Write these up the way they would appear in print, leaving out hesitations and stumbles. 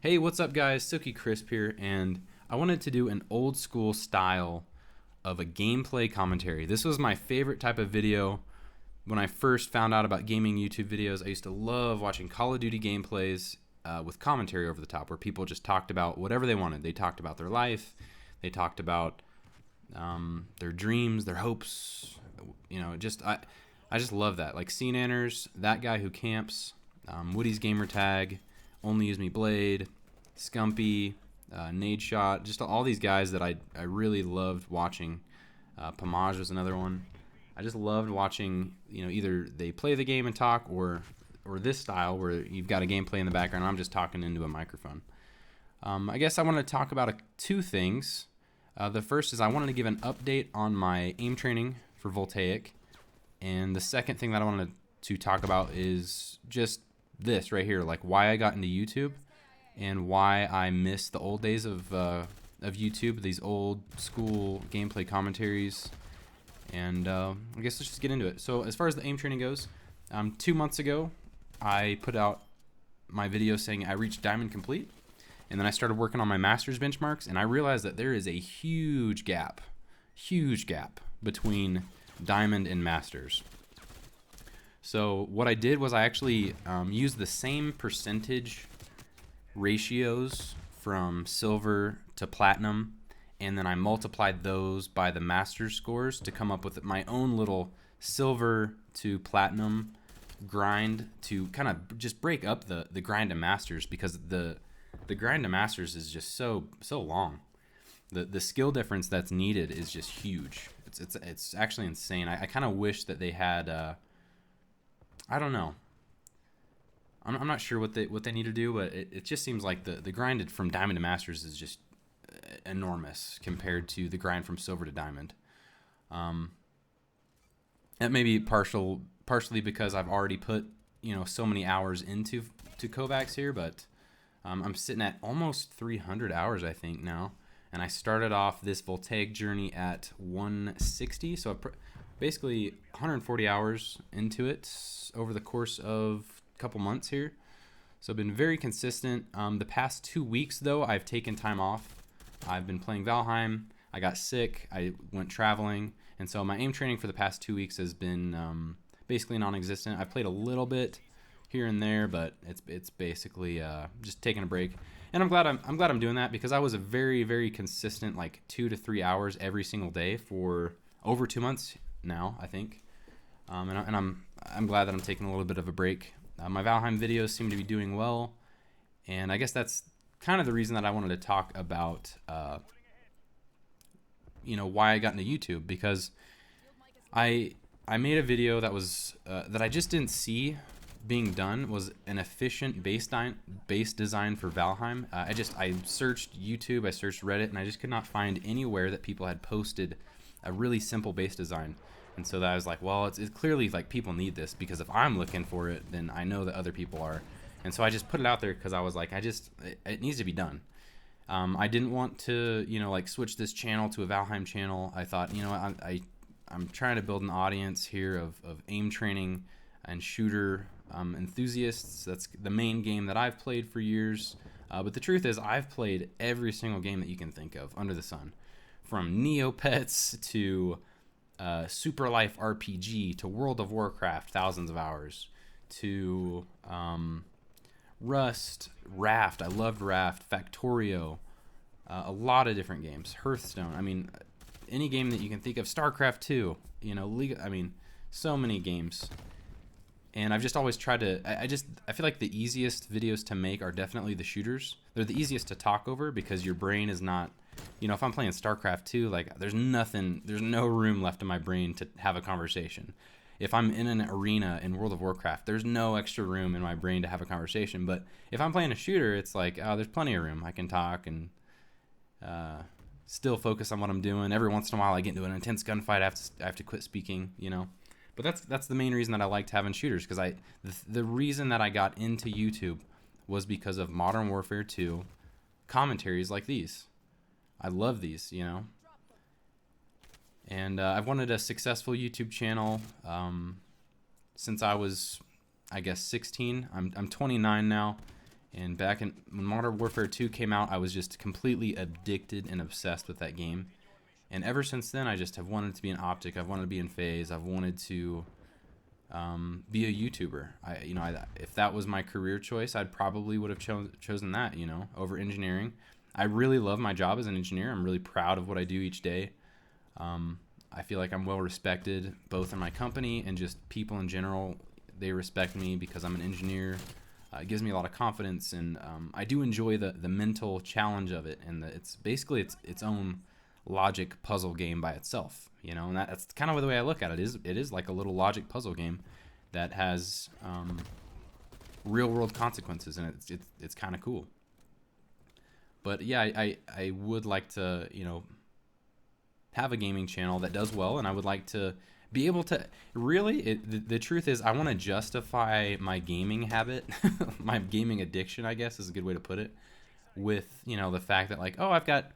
Hey, what's up, guys? Silky Crisp here, and I wanted to do an old school style of a gameplay commentary. This was my favorite type of video when I first found out about gaming YouTube videos. I used to love watching Call of Duty gameplays with commentary over the top, where people just talked about whatever they wanted. They talked about their life, they talked about their dreams, their hopes. I just love that. Like Scene Anners, That Guy Who Camps, Woody's Gamer Tag, Only Use Me Blade, Scumpy, Nade Shot, just all these guys that I really loved watching. Pomage was another one. I just loved watching, either they play the game and talk, or this style where you've got a gameplay in the background and I'm just talking into a microphone. I guess I want to talk about two things. The first is I wanted to give an update on my aim training for Voltaic. And the second thing that I wanted to talk about is just this right here, like why I got into YouTube and why I miss the old days of YouTube, these old school gameplay commentaries. And I guess let's just get into it. So as far as the aim training goes, 2 months ago, I put out my video saying I reached Diamond Complete. And then I started working on my Masters benchmarks, and I realized that there is a huge gap between Diamond and Masters. So what I did was I actually used the same percentage ratios from silver to platinum, and then I multiplied those by the Masters scores to come up with my own little silver to platinum grind to kind of just break up the grind to Masters, because the grind to Masters is just so long. The skill difference that's needed is just huge. It's actually insane. I kind of wish that they had I don't know. I'm not sure what they need to do, but it just seems like the grind from Diamond to Masters is just enormous compared to the grind from Silver to Diamond. That may be partially because I've already put so many hours into Kovacs here, but I'm sitting at almost 300 hours I think now. And I started off this Voltaic journey at 160, so basically 140 hours into it over the course of a couple months here. So I've been very consistent. The past 2 weeks, though, I've taken time off. I've been playing Valheim. I got sick. I went traveling. And so my aim training for the past 2 weeks has been basically non-existent. I've played a little bit here and there, but it's basically just taking a break. And I'm glad I'm doing that, because I was a very, very consistent, like 2 to 3 hours every single day for over 2 months now, I think. And I'm glad that I'm taking a little bit of a break. My Valheim videos seem to be doing well, and I guess that's kind of the reason that I wanted to talk about why I got into YouTube, because I made a video that was that I just didn't see being done, was an efficient base design for Valheim. I searched YouTube, I searched Reddit, and I just could not find anywhere that people had posted a really simple base design. And so that I was like, well, it's clearly like people need this, because if I'm looking for it, then I know that other people are. And so I just put it out there because I was like, it needs to be done. I didn't want to switch this channel to a Valheim channel. I thought, I'm trying to build an audience here of aim training and shooter enthusiasts. That's the main game that I've played for years. But the truth is, I've played every single game that you can think of under the sun, from Neopets to Super Life RPG to World of Warcraft, thousands of hours, to Rust, Raft. I loved Raft, Factorio, a lot of different games. Hearthstone. I mean, any game that you can think of. StarCraft 2. League. I mean, so many games. And I've just always tried to. I feel like the easiest videos to make are definitely the shooters. They're the easiest to talk over, because your brain is not. If I'm playing StarCraft 2, like there's no room left in my brain to have a conversation. If I'm in an arena in World of Warcraft, there's no extra room in my brain to have a conversation. But if I'm playing a shooter, it's like, oh, there's plenty of room. I can talk and still focus on what I'm doing. Every once in a while, I get into an intense gunfight. I have to quit speaking, But that's the main reason that I liked having shooters, because the reason that I got into YouTube was because of Modern Warfare 2 commentaries like these. I love these, And I've wanted a successful YouTube channel since I was, I guess, 16. I'm 29 now, And back when Modern Warfare 2 came out, I was just completely addicted and obsessed with that game. And ever since then, I just have wanted to be an optic. I've wanted to be in phase. I've wanted to be a YouTuber. If that was my career choice, I'd probably would have chosen that, over engineering. I really love my job as an engineer. I'm really proud of what I do each day. I feel like I'm well respected both in my company and just people in general. They respect me because I'm an engineer. It gives me a lot of confidence, and I do enjoy the mental challenge of it. And it's basically its own logic puzzle game by itself, and that's kind of the way I look at it. It is like a little logic puzzle game that has real world consequences, and it's kind of cool. But yeah, I would like to have a gaming channel that does well, and I would like to be able to really the truth is I want to justify my gaming habit my gaming addiction, I guess is a good way to put it, with the fact that, like, oh, I've got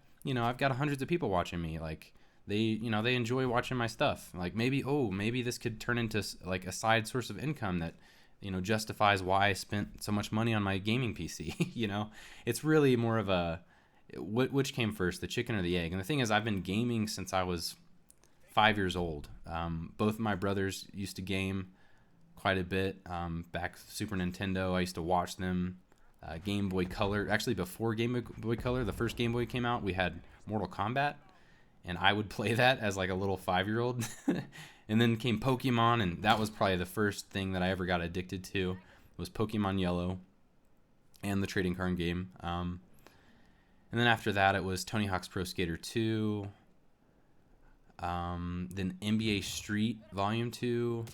hundreds of people watching me. Like, they enjoy watching my stuff. Like, maybe this could turn into like a side source of income that justifies why I spent so much money on my gaming PC. It's really more of a which came first, the chicken or the egg. And the thing is, I've been gaming since I was 5 years old. Both of my brothers used to game quite a bit. Back Super Nintendo, I used to watch them. Game Boy Color, actually before Game Boy Color, the first Game Boy came out, we had Mortal Kombat, and I would play that as like a little 5-year-old. And then came Pokemon, and that was probably the first thing that I ever got addicted to, was Pokemon Yellow and the trading card game. And then after that, it was Tony Hawk's Pro Skater 2, then NBA Street Volume 2.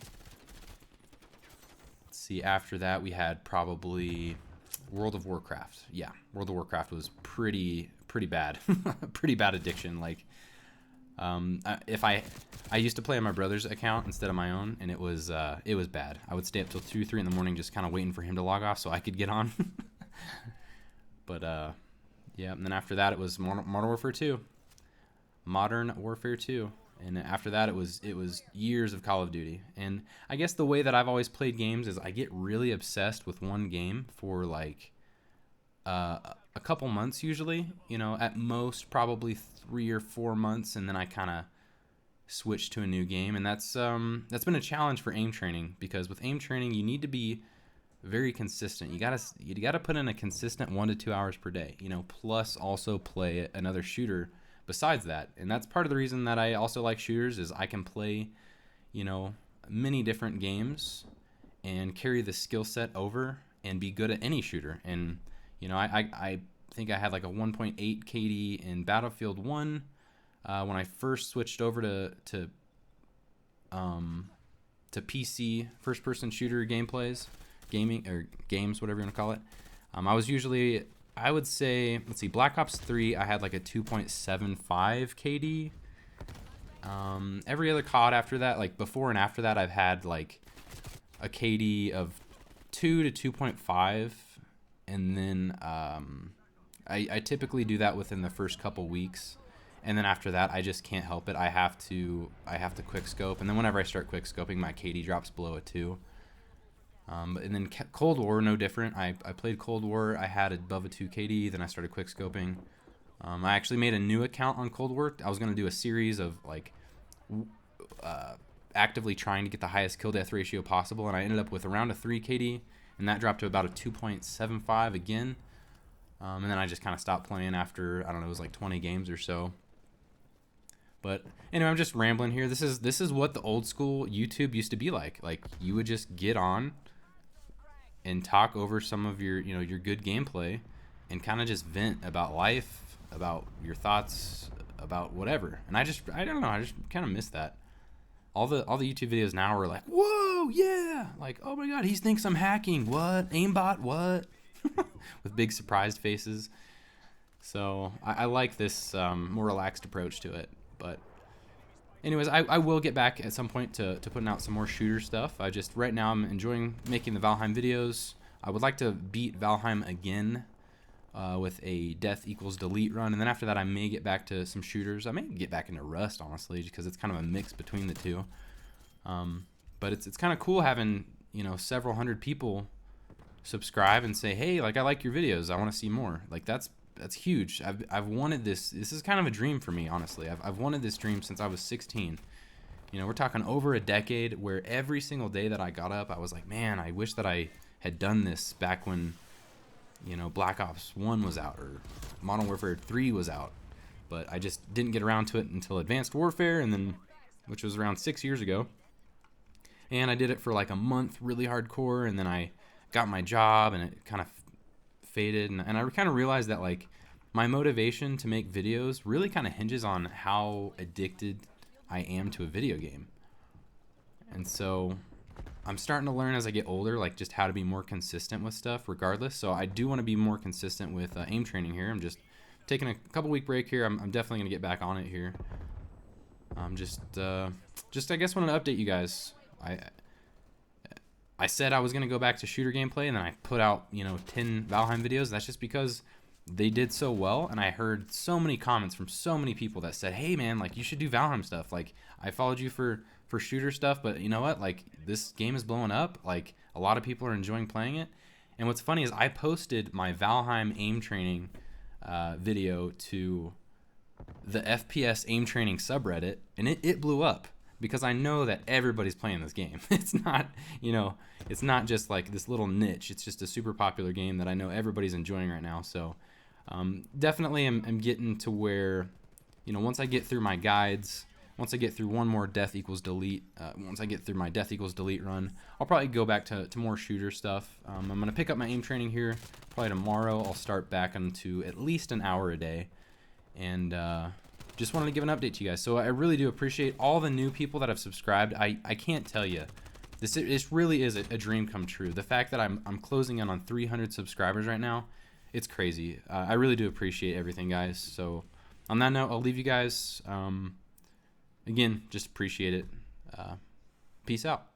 Let's see, after that we had probably World of Warcraft. Yeah, World of Warcraft was pretty bad. Pretty bad addiction. Like, if I used to play on my brother's account instead of my own, and it was bad. I would stay up till 2-3 in the morning just kind of waiting for him to log off so I could get on. But yeah, and then after that it was Modern Warfare 2. Modern Warfare 2. And after that, it was years of Call of Duty. And I guess the way that I've always played games is I get really obsessed with one game for like a couple months usually. At most probably 3 or 4 months, and then I kind of switch to a new game. And that's been a challenge for aim training, because with aim training you need to be very consistent. You gotta put in a consistent 1 to 2 hours per day. Plus also play another shooter besides that. And that's part of the reason that I also like shooters, is I can play many different games and carry the skill set over and be good at any shooter. And I think I had like a 1.8 KD in Battlefield 1 when I first switched over to PC first person shooter games, whatever you want to call it. I would say, let's see, Black Ops 3, I had like a 2.75 KD. Every other COD after that, like before and after that, I've had like a KD of 2 to 2.5. And then I typically do that within the first couple weeks. And then after that, I just can't help it. I have to quick scope. And then whenever I start quick scoping, my KD drops below a 2. And then Cold War, no different. I played Cold War. I had above a 2 KD. Then I started quick scoping. I actually made a new account on Cold War. I was going to do a series of like actively trying to get the highest kill death ratio possible, and I ended up with around a 3 KD, and that dropped to about a 2.75 again. And then I just kind of stopped playing after, I don't know, it was like 20 games or so. But anyway, I'm just rambling here. This is what the old school YouTube used to be like. Like, you would just get on and talk over some of your good gameplay and kind of just vent about life, about your thoughts, about whatever. And I don't know, I just kind of miss that. All the YouTube videos now are like, whoa, yeah, like, oh my god, he thinks I'm hacking, what, aimbot, what? With big surprised faces. So I like this more relaxed approach to it. But anyways, I will get back at some point to putting out some more shooter stuff. Right now I'm enjoying making the Valheim videos. I would like to beat Valheim again with a death equals delete run, and then after that I may get back to some shooters. I may get back into Rust, honestly, because it's kind of a mix between the two. But it's kind of cool having several hundred people subscribe and say, hey, like I like your videos, I want to see more. Like that's huge. I've wanted this. This is kind of a dream for me, honestly. I've wanted this dream since I was 16. You know, we're talking over a decade where every single day that I got up, I was like, man, I wish that I had done this back when, you know, Black Ops 1 was out or Modern Warfare 3 was out. But I just didn't get around to it until Advanced Warfare, and then, which was around 6 years ago. And I did it for like a month, really hardcore, and then I got my job, and it kind of faded. And I kind of realized that like my motivation to make videos really kind of hinges on how addicted I am to a video game. And so I'm starting to learn as I get older, like just how to be more consistent with stuff regardless. So I do want to be more consistent with aim training here. I'm just taking a couple week break here. I'm definitely going to get back on it here. Just I guess wanted to update you guys. I said I was going to go back to shooter gameplay, and then I put out, you know, 10 Valheim videos. That's just because they did so well, and I heard so many comments from so many people that said, hey man, like you should do Valheim stuff. Like I followed you for shooter stuff, but you know what, like this game is blowing up. Like a lot of people are enjoying playing it. And what's funny is I posted my Valheim aim training video to the FPS aim training subreddit, and it blew up because I know that everybody's playing this game. It's not, you know, it's not just like this little niche. It's just a super popular game that I know everybody's enjoying right now. So definitely I'm getting to where, you know, once I get through my guides, once I get through one more death equals delete, once I get through my death equals delete run, I'll probably go back to more shooter stuff. I'm going to pick up my aim training here probably tomorrow. I'll start back into at least an hour a day. And just wanted to give an update to you guys. So I really do appreciate all the new people that have subscribed. I can't tell you. This really is a dream come true. The fact that I'm closing in on 300 subscribers right now, it's crazy. I really do appreciate everything, guys. So on that note, I'll leave you guys. Again, just appreciate it. Peace out.